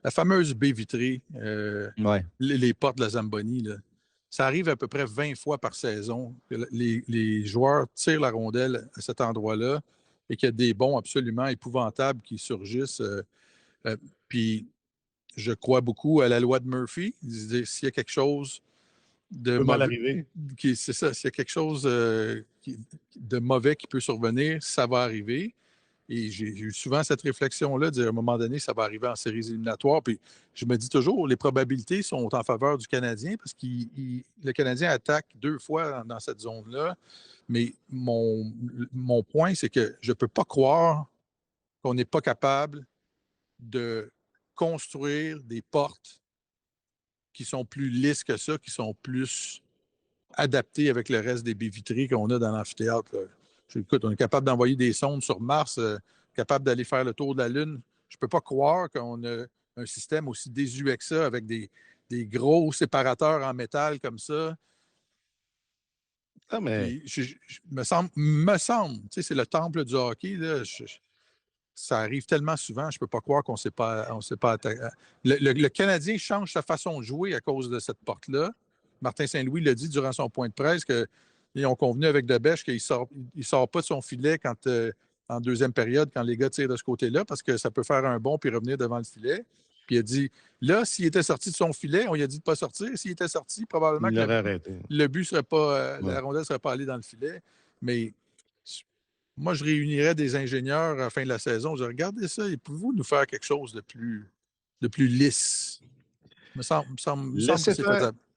la fameuse baie vitrée, Ouais. les portes de la Zamboni, là, ça arrive à peu près 20 fois par saison que les joueurs tirent la rondelle à cet endroit-là et qu'il y a des bons absolument épouvantables qui surgissent. Euh, Puis je crois beaucoup à la loi de Murphy. S'il y a quelque chose de Peut mal mauvais, arriver. c'est ça, s'il y a quelque chose de mauvais qui peut survenir, ça va arriver. Et j'ai eu souvent cette réflexion-là, de dire à un moment donné, ça va arriver en séries éliminatoires. Puis je me dis toujours, les probabilités sont en faveur du Canadien parce que le Canadien attaque 2 fois dans cette zone-là. Mais mon point, c'est que je ne peux pas croire qu'on n'est pas capable de construire des portes qui sont plus lisses que ça, qui sont plus adaptées avec le reste des baies vitrées qu'on a dans l'amphithéâtre. Là. Écoute, on est capable d'envoyer des sondes sur Mars, capable d'aller faire le tour de la Lune. Je ne peux pas croire qu'on a un système aussi désuet que ça, avec des gros séparateurs en métal comme ça. Ah, mais Puis, tu sais, c'est le temple du hockey, là. Ça arrive tellement souvent, je ne peux pas croire qu'on ne s'est pas attaqué. Le Canadien change sa façon de jouer à cause de cette porte-là. Martin Saint-Louis l'a dit durant son point de presse qu'ils ont convenu avec Debèche qu'il ne sort pas de son filet en deuxième période quand les gars tirent de ce côté-là parce que ça peut faire un bond puis revenir devant le filet. Puis il a dit, là, s'il était sorti de son filet, on lui a dit de ne pas sortir. S'il était sorti, probablement il que l'aurait arrêté. le but serait pas, Ouais. la rondelle ne serait pas allée dans le filet. Mais moi, je réunirais des ingénieurs à la fin de la saison. Je dirais, regardez ça, et pouvez-vous nous faire quelque chose de plus lisse? Me semble que Laissez c'est faire, faisable.